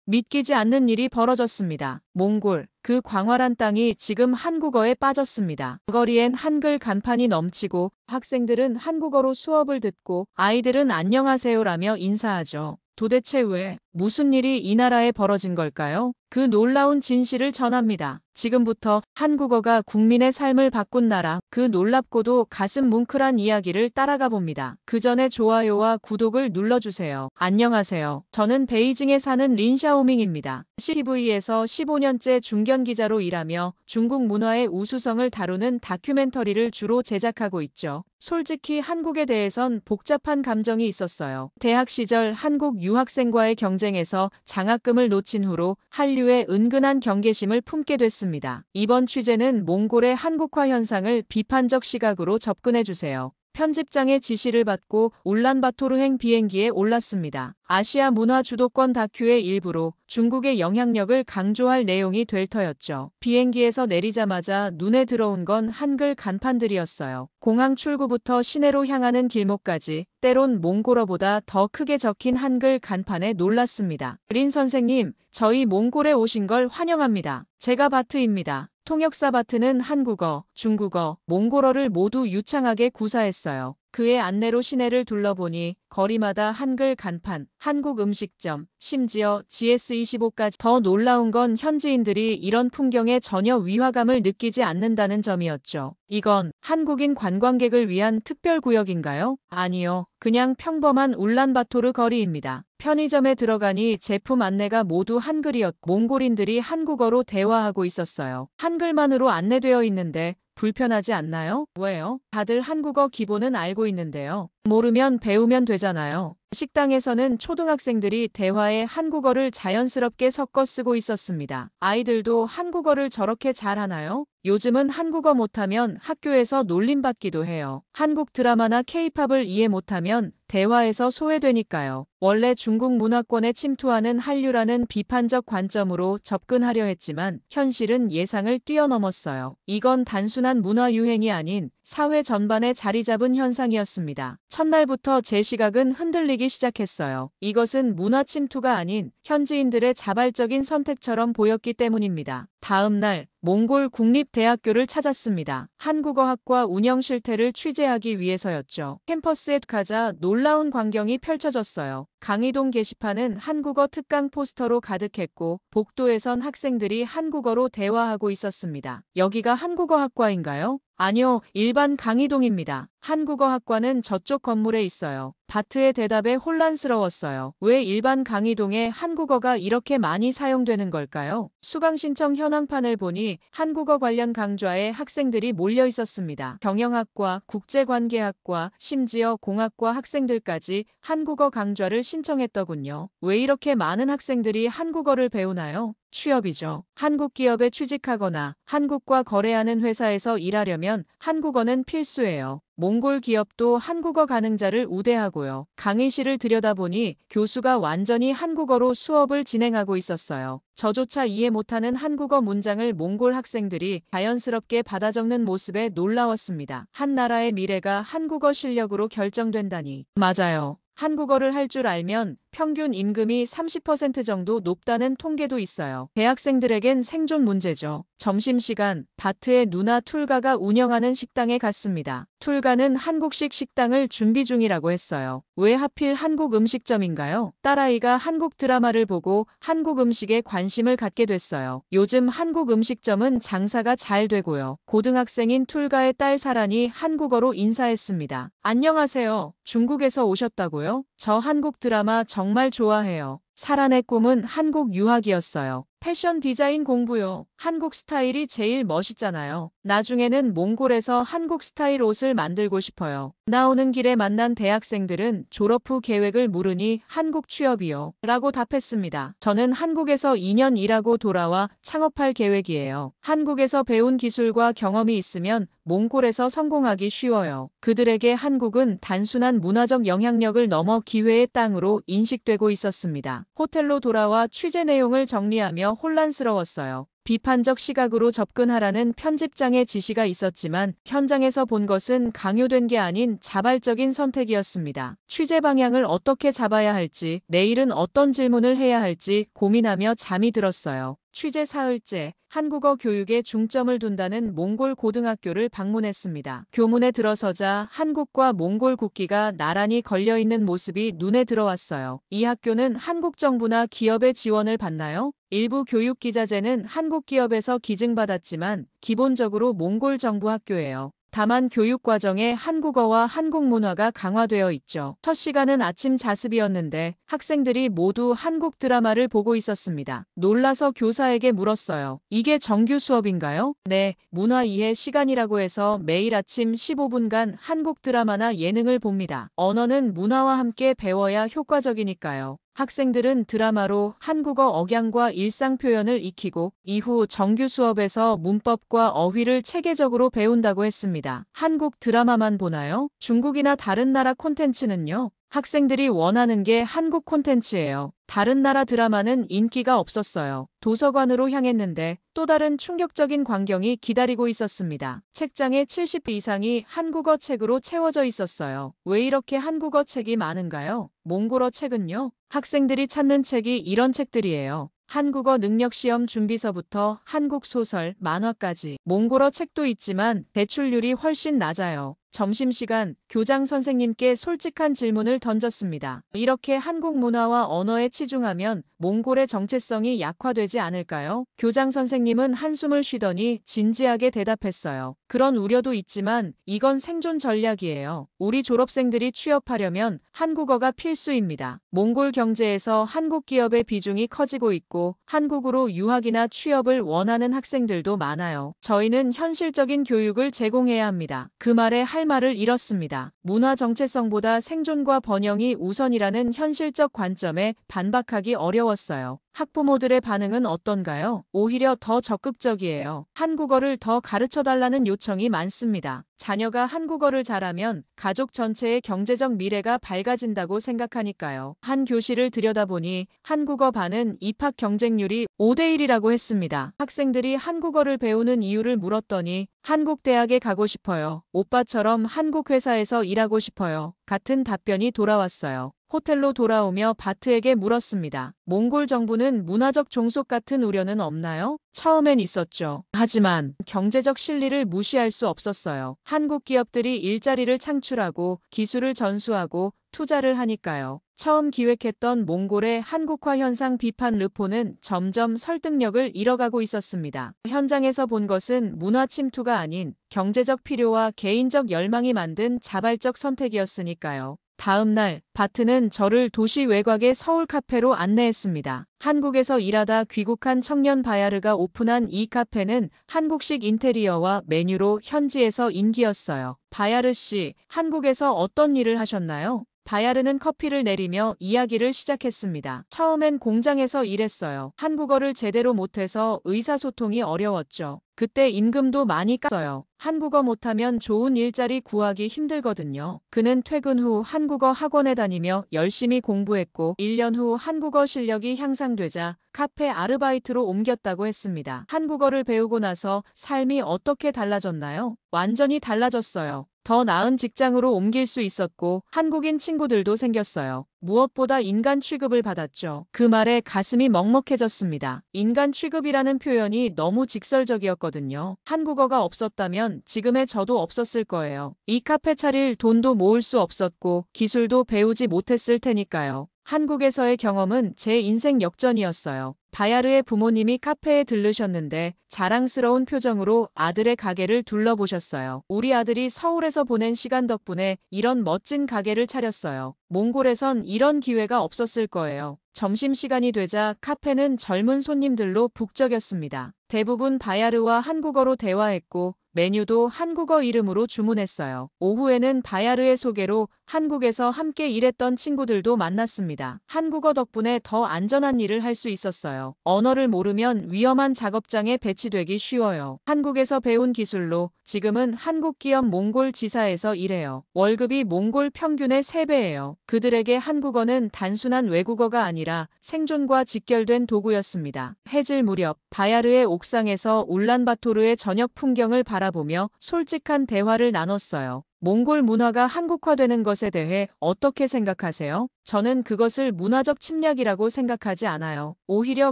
믿기지 않는 일이 벌어졌습니다. 몽골, 그 광활한 땅이 지금 한국어에 빠졌습니다. 거리엔 한글 간판이 넘치고 학생들은 한국어로 수업을 듣고 아이들은 안녕하세요라며 인사하죠. 도대체 왜, 무슨 일이 이 나라에 벌어진 걸까요? 그 놀라운 진실을 전합니다. 지금부터 한국어가 국민의 삶을 바꾼 나라, 그 놀랍고도 가슴 뭉클한 이야기를 따라가 봅니다. 그 전에 좋아요와 구독을 눌러주세요. 안녕하세요. 저는 베이징에 사는 린샤오밍입니다. CTV에서 15년째 중견 기자로 일하며 중국 문화의 우수성을 다루는 다큐멘터리를 주로 제작하고 있죠. 솔직히 한국에 대해선 복잡한 감정이 있었어요. 대학 시절 한국 유학생과의 경쟁에서 장학금을 놓친 후로 한류에 은근한 경계심을 품게 됐습니다. 이번 취재는 몽골의 한국화 현상을 비판적 시각으로 접근해주세요. 편집장의 지시를 받고 울란바토르행 비행기에 올랐습니다. 아시아 문화 주도권 다큐의 일부로 중국의 영향력을 강조할 내용이 될 터였죠. 비행기에서 내리자마자 눈에 들어온 건 한글 간판들이었어요. 공항 출구부터 시내로 향하는 길목까지 때론 몽골어보다 더 크게 적힌 한글 간판에 놀랐습니다. 린 선생님, 저희 몽골에 오신 걸 환영합니다. 제가 바트입니다. 통역사 바트는 한국어, 중국어, 몽골어를 모두 유창하게 구사했어요. 그의 안내로 시내를 둘러보니 거리마다 한글 간판, 한국 음식점, 심지어 GS25까지. 더 놀라운 건 현지인들이 이런 풍경에 전혀 위화감을 느끼지 않는다는 점이었죠. 이건 한국인 관광객을 위한 특별구역인가요? 아니요. 그냥 평범한 울란바토르 거리입니다. 편의점에 들어가니 제품 안내가 모두 한글이었고 몽골인들이 한국어로 대화하고 있었어요. 한글만으로 안내되어 있는데 불편하지 않나요? 왜요? 다들 한국어 기본은 알고 있는데요. 모르면 배우면 되잖아요. 식당에서는 초등학생들이 대화에 한국어를 자연스럽게 섞어 쓰고 있었습니다. 아이들도 한국어를 저렇게 잘하나요? 요즘은 한국어 못하면 학교에서 놀림받기도 해요. 한국 드라마나 케이팝을 이해 못하면 대화에서 소외되니까요. 원래 중국 문화권에 침투하는 한류라는 비판적 관점으로 접근하려 했지만 현실은 예상을 뛰어넘었어요. 이건 단순한 문화 유행이 아닌 사회 전반에 자리 잡은 현상이었습니다. 첫날부터 제 시각은 흔들리기 시작했어요. 이것은 문화 침투가 아닌 현지인들의 자발적인 선택처럼 보였기 때문입니다. 다음 날 몽골 국립대학교를 찾았습니다. 한국어학과 운영 실태를 취재하기 위해서였죠. 캠퍼스에 가자 놀라운 광경이 펼쳐졌어요. 강의동 게시판은 한국어 특강 포스터로 가득했고 복도에선 학생들이 한국어로 대화하고 있었습니다. 여기가 한국어학과인가요? 아니요, 일반 강의동입니다. 한국어학과는 저쪽 건물에 있어요. 바트의 대답에 혼란스러웠어요. 왜 일반 강의동에 한국어가 이렇게 많이 사용되는 걸까요? 수강 신청 현황판을 보니 한국어 관련 강좌에 학생들이 몰려 있었습니다. 경영학과, 국제관계학과, 심지어 공학과 학생들까지 한국어 강좌를 신청했더군요. 왜 이렇게 많은 학생들이 한국어를 배우나요? 취업이죠. 한국 기업에 취직하거나 한국과 거래하는 회사에서 일하려면 한국어는 필수예요. 몽골 기업도 한국어 가능자를 우대하고요. 강의실을 들여다보니 교수가 완전히 한국어로 수업을 진행하고 있었어요. 저조차 이해 못하는 한국어 문장을 몽골 학생들이 자연스럽게 받아 적는 모습에 놀라웠습니다. 한 나라의 미래가 한국어 실력으로 결정된다니. 맞아요. 한국어를 할 줄 알면 평균 임금이 30% 정도 높다는 통계도 있어요. 대학생들에겐 생존 문제죠. 점심시간, 바트의 누나 툴가가 운영하는 식당에 갔습니다. 툴가는 한국식 식당을 준비 중이라고 했어요. 왜 하필 한국 음식점인가요? 딸아이가 한국 드라마를 보고 한국 음식에 관심을 갖게 됐어요. 요즘 한국 음식점은 장사가 잘 되고요. 고등학생인 툴가의 딸 사란이 한국어로 인사했습니다. 안녕하세요. 중국에서 오셨다고요? 저 한국 드라마 정말 좋아해요. 사란의 꿈은 한국 유학이었어요. 패션 디자인 공부요. 한국 스타일이 제일 멋있잖아요. 나중에는 몽골에서 한국 스타일 옷을 만들고 싶어요. 나오는 길에 만난 대학생들은 졸업 후 계획을 물으니 한국 취업이요. 라고 답했습니다. 저는 한국에서 2년 일하고 돌아와 창업할 계획이에요. 한국에서 배운 기술과 경험이 있으면 몽골에서 성공하기 쉬워요. 그들에게 한국은 단순한 문화적 영향력을 넘어 기회의 땅으로 인식되고 있었습니다. 호텔로 돌아와 취재 내용을 정리하며 못하며 혼란스러웠어요. 비판적 시각으로 접근하라는 편집장의 지시가 있었지만 현장에서 본 것은 강요된 게 아닌 자발적인 선택이었습니다. 취재 방향을 어떻게 잡아야 할지, 내일은 어떤 질문을 해야 할지 고민하며 잠이 들었어요. 취재 사흘째, 한국어 교육에 중점을 둔다는 몽골 고등학교를 방문했습니다. 교문에 들어서자 한국과 몽골 국기가 나란히 걸려있는 모습이 눈에 들어왔어요. 이 학교는 한국 정부나 기업의 지원을 받나요? 일부 교육 기자재는 한국 기업에서 기증받았지만 기본적으로 몽골 정부 학교예요. 다만 교육 과정에 한국어와 한국 문화가 강화되어 있죠. 첫 시간은 아침 자습이었는데 학생들이 모두 한국 드라마를 보고 있었습니다. 놀라서 교사에게 물었어요. 이게 정규 수업인가요? 네, 문화 이해 시간이라고 해서 매일 아침 15분간 한국 드라마나 예능을 봅니다. 언어는 문화와 함께 배워야 효과적이니까요. 학생들은 드라마로 한국어 억양과 일상 표현을 익히고 이후 정규 수업에서 문법과 어휘를 체계적으로 배운다고 했습니다. 한국 드라마만 보나요? 중국이나 다른 나라 콘텐츠는요? 학생들이 원하는 게 한국 콘텐츠예요. 다른 나라 드라마는 인기가 없었어요. 도서관으로 향했는데 또 다른 충격적인 광경이 기다리고 있었습니다. 책장의 70% 이상이 한국어 책으로 채워져 있었어요. 왜 이렇게 한국어 책이 많은가요? 몽골어 책은요? 학생들이 찾는 책이 이런 책들이에요. 한국어 능력시험 준비서부터 한국 소설, 만화까지. 몽골어 책도 있지만 대출률이 훨씬 낮아요. 점심시간, 교장 선생님께 솔직한 질문을 던졌습니다. 이렇게 한국 문화와 언어에 치중하면 몽골의 정체성이 약화되지 않을까요? 교장 선생님은 한숨을 쉬더니 진지하게 대답했어요. 그런 우려도 있지만 이건 생존 전략이에요. 우리 졸업생들이 취업하려면 한국어가 필수입니다. 몽골 경제에서 한국 기업의 비중이 커지고 있고 한국으로 유학이나 취업을 원하는 학생들도 많아요. 저희는 현실적인 교육을 제공해야 합니다. 그 말에 할 말을 잃었습니다. 문화 정체성보다 생존과 번영이 우선이라는 현실적 관점에 반박하기 어려웠어요. 학부모들의 반응은 어떤가요? 오히려 더 적극적이에요. 한국어를 더 가르쳐달라는 요청이 많습니다. 자녀가 한국어를 잘하면 가족 전체의 경제적 미래가 밝아진다고 생각하니까요. 한 교실을 들여다보니 한국어 반은 입학 경쟁률이 5대1이라고 했습니다. 학생들이 한국어를 배우는 이유를 물었더니 한국 대학에 가고 싶어요. 오빠처럼 한국 회사에서 일하고 싶어요. 같은 답변이 돌아왔어요. 호텔로 돌아오며 바트에게 물었습니다. 몽골 정부는 문화적 종속 같은 우려는 없나요? 처음엔 있었죠. 하지만 경제적 실리를 무시할 수 없었어요. 한국 기업들이 일자리를 창출하고 기술을 전수하고 투자를 하니까요. 처음 기획했던 몽골의 한국화 현상 비판 르포는 점점 설득력을 잃어가고 있었습니다. 현장에서 본 것은 문화 침투가 아닌 경제적 필요와 개인적 열망이 만든 자발적 선택이었으니까요. 다음 날 바트는 저를 도시 외곽의 서울 카페로 안내했습니다. 한국에서 일하다 귀국한 청년 바야르가 오픈한 이 카페는 한국식 인테리어와 메뉴로 현지에서 인기였어요. 바야르 씨, 한국에서 어떤 일을 하셨나요? 바야르는 커피를 내리며 이야기를 시작했습니다. 처음엔 공장에서 일했어요. 한국어를 제대로 못해서 의사소통이 어려웠죠. 그때 임금도 많이 깠어요. 한국어 못하면 좋은 일자리 구하기 힘들거든요. 그는 퇴근 후 한국어 학원에 다니며 열심히 공부했고 1년 후 한국어 실력이 향상되자 카페 아르바이트로 옮겼다고 했습니다. 한국어를 배우고 나서 삶이 어떻게 달라졌나요? 완전히 달라졌어요. 더 나은 직장으로 옮길 수 있었고 한국인 친구들도 생겼어요. 무엇보다 인간 취급을 받았죠. 그 말에 가슴이 먹먹해졌습니다. 인간 취급이라는 표현이 너무 직설적이었거든요. 한국어가 없었다면 지금의 저도 없었을 거예요. 이 카페 차릴 돈도 모을 수 없었고 기술도 배우지 못했을 테니까요. 한국에서의 경험은 제 인생 역전이었어요. 바야르의 부모님이 카페에 들르셨는데 자랑스러운 표정으로 아들의 가게를 둘러보셨어요. 우리 아들이 서울에서 보낸 시간 덕분에 이런 멋진 가게를 차렸어요. 몽골에선 이런 기회가 없었을 거예요. 점심시간이 되자 카페는 젊은 손님들로 북적였습니다. 대부분 바야르와 한국어로 대화했고 메뉴도 한국어 이름으로 주문했어요. 오후에는 바야르의 소개로 한국에서 함께 일했던 친구들도 만났습니다. 한국어 덕분에 더 안전한 일을 할 수 있었어요. 언어를 모르면 위험한 작업장에 배치되기 쉬워요. 한국에서 배운 기술로 지금은 한국 기업 몽골 지사에서 일해요. 월급이 몽골 평균의 3배예요. 그들에게 한국어는 단순한 외국어가 아니라 생존과 직결된 도구였습니다. 해질 무렵 바야르의 옥상에서 울란바토르의 저녁 풍경을 바라보며 솔직한 대화를 나눴어요. 몽골 문화가 한국화되는 것에 대해 어떻게 생각하세요? 저는 그것을 문화적 침략이라고 생각하지 않아요. 오히려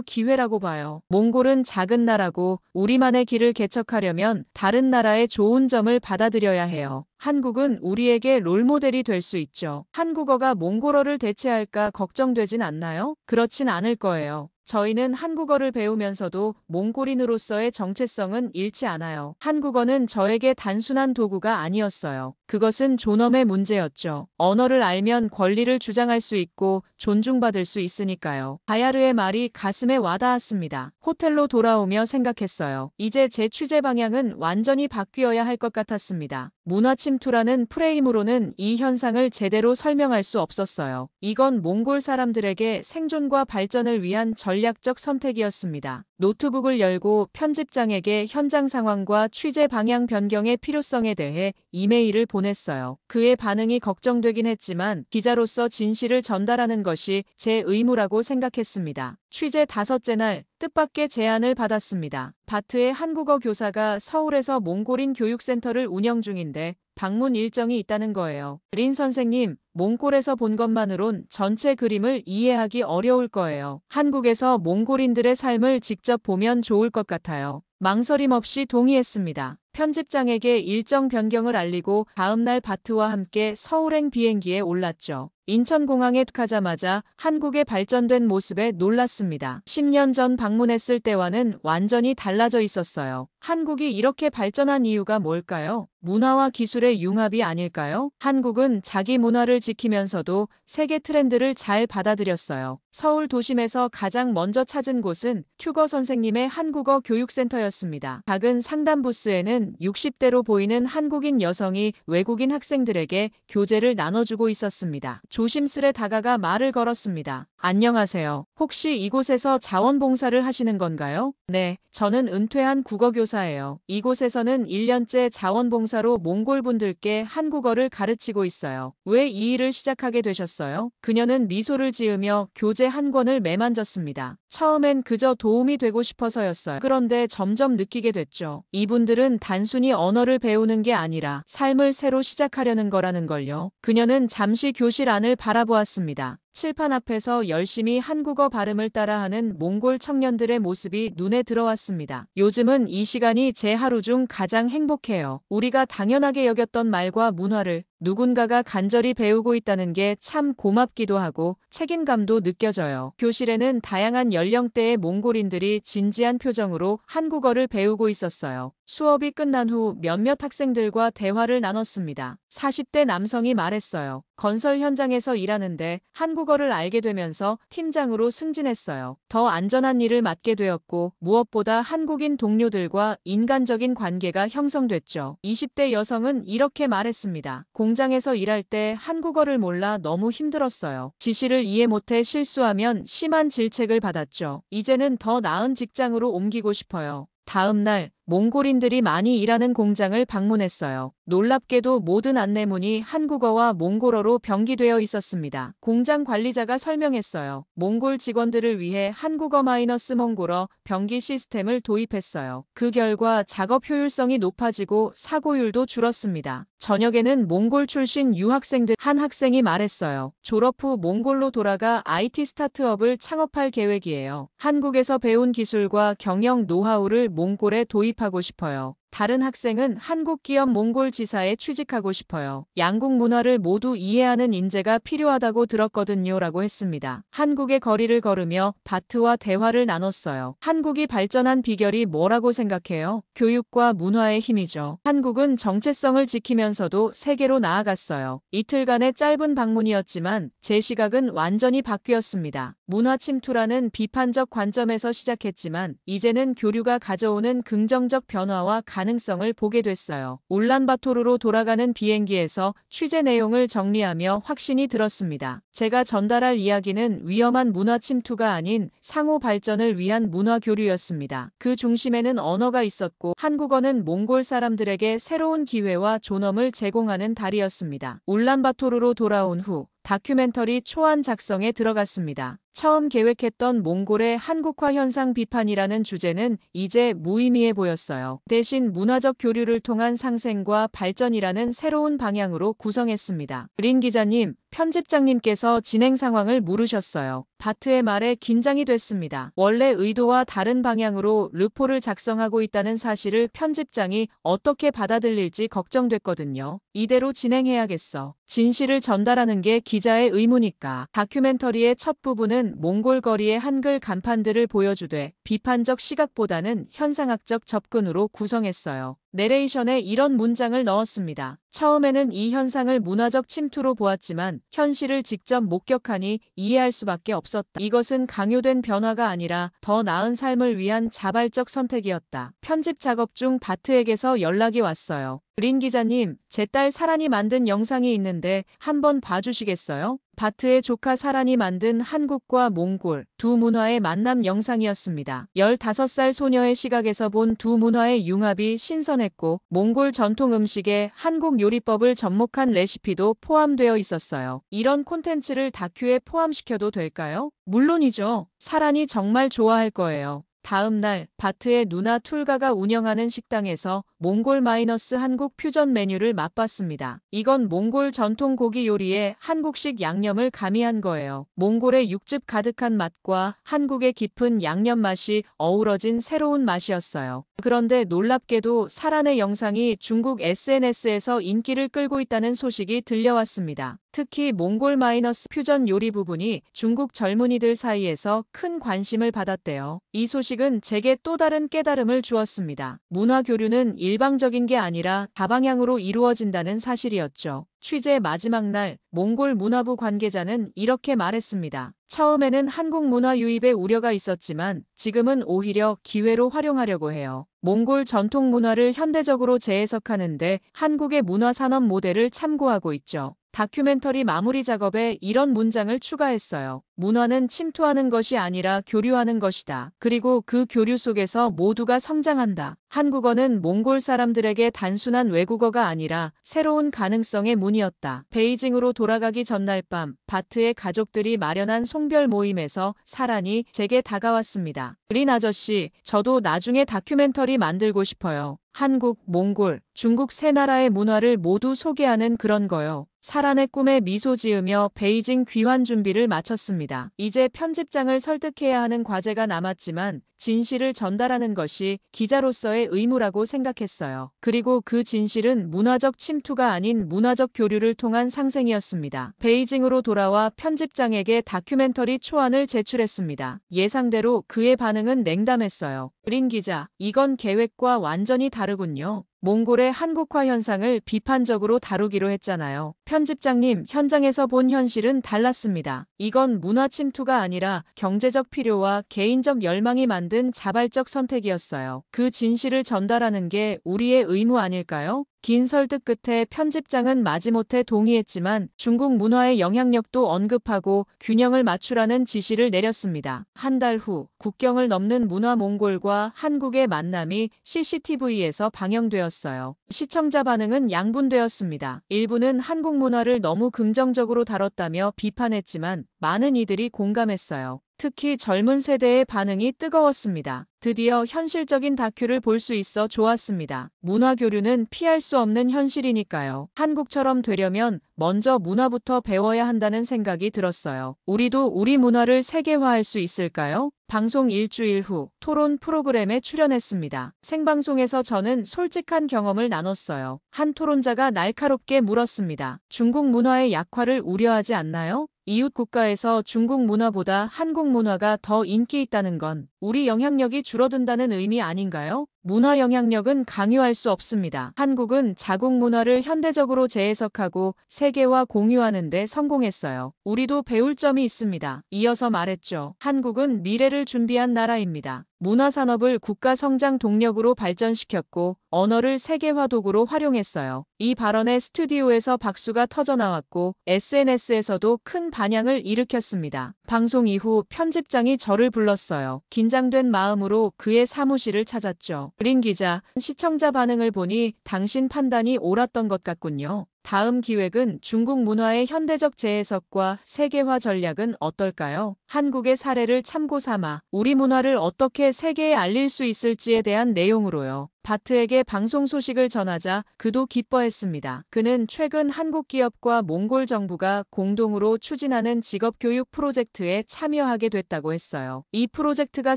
기회라고 봐요. 몽골은 작은 나라고 우리만의 길을 개척하려면 다른 나라의 좋은 점을 받아들여야 해요. 한국은 우리에게 롤모델이 될 수 있죠. 한국어가 몽골어를 대체할까 걱정되진 않나요? 그렇진 않을 거예요. 저희는 한국어를 배우면서도 몽골인으로서의 정체성은 잃지 않아요. 한국어는 저에게 단순한 도구가 아니었어요. 그것은 존엄의 문제였죠. 언어를 알면 권리를 주장할 수 있고 존중받을 수 있으니까요. 바야르의 말이 가슴에 와닿았습니다. 호텔로 돌아오며 생각했어요. 이제 제 취재 방향은 완전히 바뀌어야 할 것 같았습니다. 문화 침투라는 프레임으로는 이 현상을 제대로 설명할 수 없었어요. 이건 몽골 사람들에게 생존과 발전을 위한 전략적 선택이었습니다. 노트북을 열고 편집장에게 현장 상황과 취재 방향 변경의 필요성에 대해 이메일을 보냈어요. 그의 반응이 걱정되긴 했지만 기자로서 진실을 전달하는 것이 제 의무라고 생각했습니다. 취재 5째 날 뜻밖의 제안을 받았습니다. 바트의 한국어 교사가 서울에서 몽골인 교육센터를 운영 중인데 방문 일정이 있다는 거예요. 린 선생님, 몽골에서 본 것만으론 전체 그림을 이해하기 어려울 거예요. 한국에서 몽골인들의 삶을 직접 보면 좋을 것 같아요. 망설임 없이 동의했습니다. 편집장에게 일정 변경을 알리고 다음날 바트와 함께 서울행 비행기에 올랐죠. 인천공항에 도착하자마자 한국의 발전된 모습에 놀랐습니다. 10년 전 방문했을 때와는 완전히 달라져 있었어요. 한국이 이렇게 발전한 이유가 뭘까요? 문화와 기술의 융합이 아닐까요? 한국은 자기 문화를 지키면서도 세계 트렌드를 잘 받아들였어요. 서울 도심에서 가장 먼저 찾은 곳은 튜거 선생님의 한국어 교육센터였습니다. 작은 상담 부스에는 60대로 보이는 한국인 여성이 외국인 학생들에게 교재를 나눠주고 있었습니다. 조심스레 다가가 말을 걸었습니다. 안녕하세요. 혹시 이곳에서 자원봉사를 하시는 건가요? 네, 저는 은퇴한 국어교사예요. 이곳에서는 1년째 자원봉사로 몽골 분들께 한국어를 가르치고 있어요. 왜 이 일을 시작하게 되셨어요? 그녀는 미소를 지으며 교재 한 권을 매만졌습니다. 처음엔 그저 도움이 되고 싶어서였어요. 그런데 점점 느끼게 됐죠. 이분들은 단순히 언어를 배우는 게 아니라 삶을 새로 시작하려는 거라는 걸요. 그녀는 잠시 교실 안을 바라보았습니다. 칠판 앞에서 열심히 한국어 발음을 따라하는 몽골 청년들의 모습이 눈에 들어왔습니다. 요즘은 이 시간이 제 하루 중 가장 행복해요. 우리가 당연하게 여겼던 말과 문화를 누군가가 간절히 배우고 있다는 게 참 고맙기도 하고 책임감도 느껴져요. 교실에는 다양한 연령대의 몽골인들이 진지한 표정으로 한국어를 배우고 있었어요. 수업이 끝난 후 몇몇 학생들과 대화를 나눴습니다. 40대 남성이 말했어요. 건설 현장에서 일하는데 한국어를 알게 되면서 팀장으로 승진했어요. 더 안전한 일을 맡게 되었고 무엇보다 한국인 동료들과 인간적인 관계가 형성됐죠. 20대 여성은 이렇게 말했습니다. 공장에서 일할 때 한국어를 몰라 너무 힘들었어요. 지시를 이해 못해 실수하면 심한 질책을 받았죠. 이제는 더 나은 직장으로 옮기고 싶어요. 다음 날 몽골인들이 많이 일하는 공장을 방문했어요. 놀랍게도 모든 안내문이 한국어와 몽골어로 병기되어 있었습니다. 공장 관리자가 설명했어요. 몽골 직원들을 위해 한국어 마이너스 몽골어 병기 시스템을 도입했어요. 그 결과 작업 효율성이 높아지고 사고율도 줄었습니다. 저녁에는 몽골 출신 유학생들 한 학생이 말했어요. 졸업 후 몽골로 돌아가 IT 스타트업을 창업할 계획이에요. 한국에서 배운 기술과 경영 노하우를 몽골에 도입하고 싶어요. 다른 학생은 한국 기업 몽골 지사에 취직하고 싶어요. 양국 문화를 모두 이해하는 인재가 필요하다고 들었거든요 라고 했습니다. 한국의 거리를 걸으며 바트와 대화를 나눴어요. 한국이 발전한 비결이 뭐라고 생각해요? 교육과 문화의 힘이죠. 한국은 정체성을 지키면서도 세계로 나아갔어요. 이틀간의 짧은 방문이었지만 제 시각은 완전히 바뀌었습니다. 문화 침투라는 비판적 관점에서 시작했지만 이제는 교류가 가져오는 긍정적 변화와 가능 가능성을 보게 됐어요. 울란바토르로 돌아가는 비행기에서 취재 내용을 정리하며 확신이 들었습니다. 제가 전달할 이야기는 위험한 문화 침투가 아닌 상호 발전을 위한 문화 교류였습니다. 그 중심에는 언어가 있었고 한국어는 몽골 사람들에게 새로운 기회와 존엄을 제공하는 달이었습니다. 울란바토르로 돌아온 후 다큐멘터리 초안 작성에 들어갔습니다. 처음 계획했던 몽골의 한국화 현상 비판이라는 주제는 이제 무의미해 보였어요. 대신 문화적 교류를 통한 상생과 발전이라는 새로운 방향으로 구성했습니다. 린 기자님, 편집장님께서 진행 상황을 물으셨어요. 바트의 말에 긴장이 됐습니다. 원래 의도와 다른 방향으로 르포를 작성하고 있다는 사실을 편집장이 어떻게 받아들일지 걱정됐거든요. 이대로 진행해야겠어. 진실을 전달하는 게 기자의 의무니까. 다큐멘터리의 첫 부분은 몽골 거리의 한글 간판들을 보여주되 비판적 시각보다는 현상학적 접근으로 구성했어요. 내레이션에 이런 문장을 넣었습니다. 처음에는 이 현상을 문화적 침투로 보았지만 현실을 직접 목격하니 이해할 수밖에 없었다. 이것은 강요된 변화가 아니라 더 나은 삶을 위한 자발적 선택이었다. 편집 작업 중 바트에게서 연락이 왔어요. 린 기자님, 제 딸 사란이 만든 영상이 있는데 한번 봐주시겠어요? 바트의 조카 사란이 만든 한국과 몽골 두 문화의 만남 영상이었습니다. 15살 소녀의 시각에서 본 두 문화의 융합이 신선했고 몽골 전통 음식에 한국 요리법을 접목한 레시피도 포함되어 있었어요. 이런 콘텐츠를 다큐에 포함시켜도 될까요? 물론이죠. 사란이 정말 좋아할 거예요. 다음 날 바트의 누나 툴가가 운영하는 식당에서 몽골 마이너스 한국 퓨전 메뉴를 맛봤습니다. 이건 몽골 전통 고기 요리에 한국식 양념을 가미한 거예요. 몽골의 육즙 가득한 맛과 한국의 깊은 양념 맛이 어우러진 새로운 맛이었어요. 그런데 놀랍게도 사란의 영상이 중국 SNS에서 인기를 끌고 있다는 소식이 들려왔습니다. 특히 몽골 마이너스 퓨전 요리 부분이 중국 젊은이들 사이에서 큰 관심을 받았대요. 이 소식은 제게 또 다른 깨달음을 주었습니다. 문화 교류는 일방적인 게 아니라 다방향으로 이루어진다는 사실이었죠. 취재 마지막 날 몽골 문화부 관계자는 이렇게 말했습니다. 처음에는 한국 문화 유입에 우려가 있었지만 지금은 오히려 기회로 활용하려고 해요. 몽골 전통 문화를 현대적으로 재해석하는데 한국의 문화 산업 모델을 참고하고 있죠. 다큐멘터리 마무리 작업에 이런 문장을 추가했어요. 문화는 침투하는 것이 아니라 교류하는 것이다. 그리고 그 교류 속에서 모두가 성장한다. 한국어는 몽골 사람들에게 단순한 외국어가 아니라 새로운 가능성의 문이었다. 베이징으로 돌아가기 전날 밤 바트의 가족들이 마련한 송별 모임에서 사란이 제게 다가왔습니다. 린 아저씨, 저도 나중에 다큐멘터리 만들고 싶어요. 한국, 몽골, 중국 세 나라의 문화를 모두 소개하는 그런 거요. 사란의 꿈에 미소 지으며 베이징 귀환 준비를 마쳤습니다. 이제 편집장을 설득해야 하는 과제가 남았지만 진실을 전달하는 것이 기자로서의 의무라고 생각했어요. 그리고 그 진실은 문화적 침투가 아닌 문화적 교류를 통한 상생이었습니다. 베이징으로 돌아와 편집장에게 다큐멘터리 초안을 제출했습니다. 예상대로 그의 반응은 냉담했어요. 린 기자, 이건 계획과 완전히 다르군요. 몽골의 한국화 현상을 비판적으로 다루기로 했잖아요. 편집장님, 현장에서 본 현실은 달랐습니다. 이건 문화 침투가 아니라 경제적 필요와 개인적 열망이 만든 자발적 선택이었어요. 그 진실을 전달하는 게 우리의 의무 아닐까요? 긴 설득 끝에 편집장은 마지못해 동의했지만 중국 문화의 영향력도 언급하고 균형을 맞추라는 지시를 내렸습니다. 한 달 후 국경을 넘는 문화 몽골과 한국의 만남이 CCTV에서 방영되었어요. 시청자 반응은 양분되었습니다. 일부는 한국 문화를 너무 긍정적으로 다뤘다며 비판했지만 많은 이들이 공감했어요. 특히 젊은 세대의 반응이 뜨거웠습니다. 드디어 현실적인 다큐를 볼 수 있어 좋았습니다. 문화 교류는 피할 수 없는 현실이니까요. 한국처럼 되려면 먼저 문화부터 배워야 한다는 생각이 들었어요. 우리도 우리 문화를 세계화할 수 있을까요? 방송 일주일 후 토론 프로그램에 출연했습니다. 생방송에서 저는 솔직한 경험을 나눴어요. 한 토론자가 날카롭게 물었습니다. 중국 문화의 약화를 우려하지 않나요? 이웃 국가에서 중국 문화보다 한국 문화가 더 인기 있다는 건 우리 영향력이 줄어든다는 의미 아닌가요? 문화 영향력은 강요할 수 없습니다. 한국은 자국 문화를 현대적으로 재해석하고 세계와 공유하는 데 성공했어요. 우리도 배울 점이 있습니다. 이어서 말했죠. 한국은 미래를 준비한 나라입니다. 문화산업을 국가 성장 동력으로 발전시켰고 언어를 세계화 도구로 활용했어요. 이 발언에 스튜디오에서 박수가 터져나왔고 SNS에서도 큰 반향을 일으켰습니다. 방송 이후 편집장이 저를 불렀어요. 긴장된 마음으로 그의 사무실을 찾았죠. 린 기자, 시청자 반응을 보니 당신 판단이 옳았던 것 같군요. 다음 기획은 중국 문화의 현대적 재해석과 세계화 전략은 어떨까요? 한국의 사례를 참고 삼아 우리 문화를 어떻게 세계에 알릴 수 있을지에 대한 내용으로요. 바트에게 방송 소식을 전하자 그도 기뻐했습니다. 그는 최근 한국 기업과 몽골 정부가 공동으로 추진하는 직업교육 프로젝트에 참여하게 됐다고 했어요. 이 프로젝트가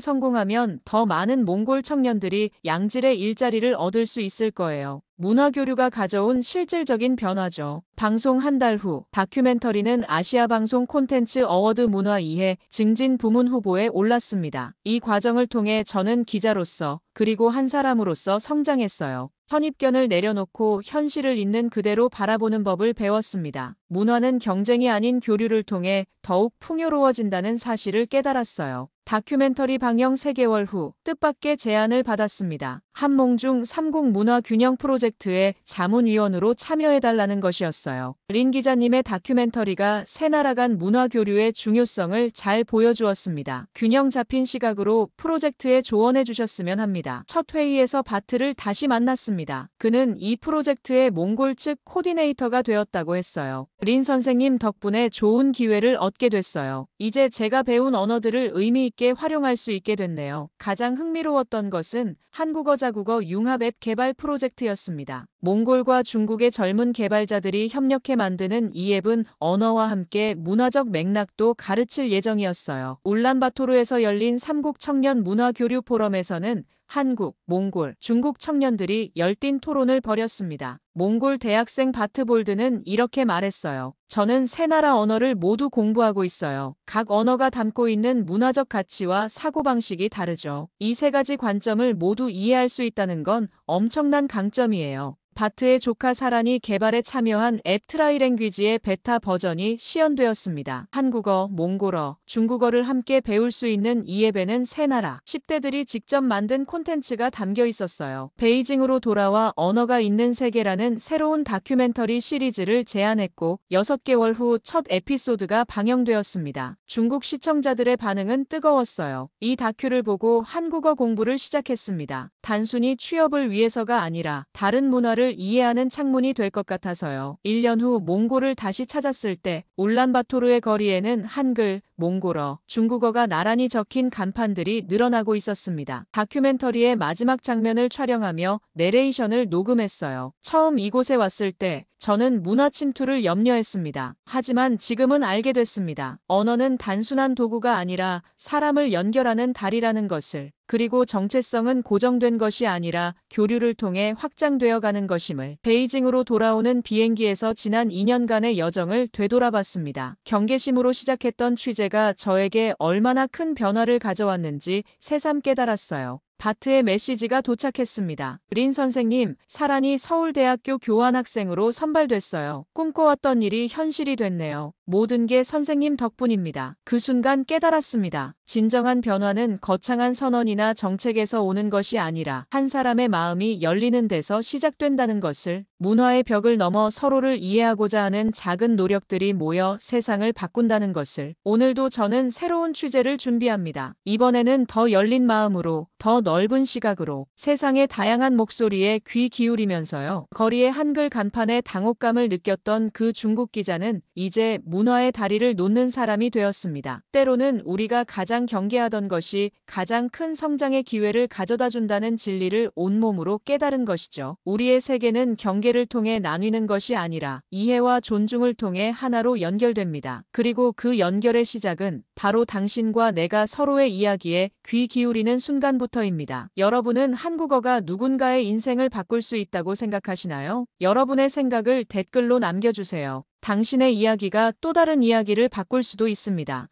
성공하면 더 많은 몽골 청년들이 양질의 일자리를 얻을 수 있을 거예요. 문화교류가 가져온 실질적인 변화죠. 방송 한 달 후 다큐멘터리는 아시아 방송 콘텐츠 어워드 문화 2회 증진 부문 후보에 올랐습니다. 이 과정을 통해 저는 기자로서 그리고 한 사람으로서 성장했어요. 선입견을 내려놓고 현실을 있는 그대로 바라보는 법을 배웠습니다. 문화는 경쟁이 아닌 교류를 통해 더욱 풍요로워진다는 사실을 깨달았어요. 다큐멘터리 방영 3개월 후 뜻밖의 제안을 받았습니다. 한몽중 삼국문화균형 프로젝트의 자문위원으로 참여해달라는 것이었어요. 린 기자님의 다큐멘터리가 세 나라 간 문화교류의 중요성을 잘 보여주었습니다. 균형 잡힌 시각으로 프로젝트에 조언해 주셨으면 합니다. 첫 회의에서 바트를 다시 만났습니다. 그는 이 프로젝트의 몽골 측 코디네이터가 되었다고 했어요. 린 선생님 덕분에 좋은 기회를 얻게 됐어요. 이제 제가 배운 언어들을 의미 있게 활용할 수 있게 됐네요. 가장 흥미로웠던 것은 한국어 자국어 융합 앱 개발 프로젝트였습니다. 몽골과 중국의 젊은 개발자들이 협력해 만드는 이 앱은 언어와 함께 문화적 맥락도 가르칠 예정이었어요. 울란바토르에서 열린 삼국 청년 문화교류 포럼에서는 한국, 몽골, 중국 청년들이 열띤 토론을 벌였습니다. 몽골 대학생 바트볼드는 이렇게 말했어요. 저는 세 나라 언어를 모두 공부하고 있어요. 각 언어가 담고 있는 문화적 가치와 사고방식이 다르죠. 이 세 가지 관점을 모두 이해할 수 있다는 건 엄청난 강점이에요. 바트의 조카 사란이 개발에 참여한 앱 트라이랭귀지의 베타 버전이 시연되었습니다. 한국어, 몽골어, 중국어를 함께 배울 수 있는 이 앱에는 세 나라 10대들이 직접 만든 콘텐츠가 담겨 있었어요. 베이징으로 돌아와 언어가 있는 세계라는 새로운 다큐멘터리 시리즈를 제안했고 6개월 후 첫 에피소드가 방영되었습니다. 중국 시청자들의 반응은 뜨거웠어요. 이 다큐를 보고 한국어 공부를 시작했습니다. 단순히 취업을 위해서가 아니라 다른 문화를 이해하는 창문이 될 것 같아서요. 1년 후 몽골을 다시 찾았을 때 울란바토르의 거리에는 한글, 몽골어, 중국어가 나란히 적힌 간판들이 늘어나고 있었습니다. 다큐멘터리의 마지막 장면을 촬영하며 내레이션을 녹음했어요. 처음 이곳에 왔을 때 저는 문화 침투를 염려했습니다. 하지만 지금은 알게 됐습니다. 언어는 단순한 도구가 아니라 사람을 연결하는 다리라는 것을. 그리고 정체성은 고정된 것이 아니라 교류를 통해 확장되어 가는 것임을. 베이징으로 돌아오는 비행기에서 지난 2년간의 여정을 되돌아봤습니다. 경계심으로 시작했던 취재가 저에게 얼마나 큰 변화를 가져왔는지 새삼 깨달았어요. 바트의 메시지가 도착했습니다. 린 선생님, 사란이 서울대학교 교환학생으로 선발됐어요. 꿈꿔왔던 일이 현실이 됐네요. 모든 게 선생님 덕분입니다. 그 순간 깨달았습니다. 진정한 변화는 거창한 선언이나 정책에서 오는 것이 아니라 한 사람의 마음이 열리는 데서 시작된다는 것을. 문화의 벽을 넘어 서로를 이해하고자 하는 작은 노력들이 모여 세상을 바꾼다는 것을. 오늘도 저는 새로운 취재를 준비합니다. 이번에는 더 열린 마음으로, 더 넓은 시각으로 세상의 다양한 목소리에 귀 기울이면서요. 거리의 한글 간판에 당혹감을 느꼈던 그 중국 기자는 이제 문화의 다리를 놓는 사람이 되었습니다. 때로는 우리가 가장 경계하던 것이 가장 큰 성장의 기회를 가져다 준다는 진리를 온몸으로 깨달은 것이죠. 우리의 세계는 경계를 통해 나뉘는 것이 아니라 이해와 존중을 통해 하나로 연결됩니다. 그리고 그 연결의 시작은 바로 당신과 내가 서로의 이야기에 귀 기울이는 순간부터입니다. 여러분은 한국어가 누군가의 인생을 바꿀 수 있다고 생각하시나요? 여러분의 생각을 댓글로 남겨주세요. 당신의 이야기가 또 다른 이야기를 바꿀 수도 있습니다.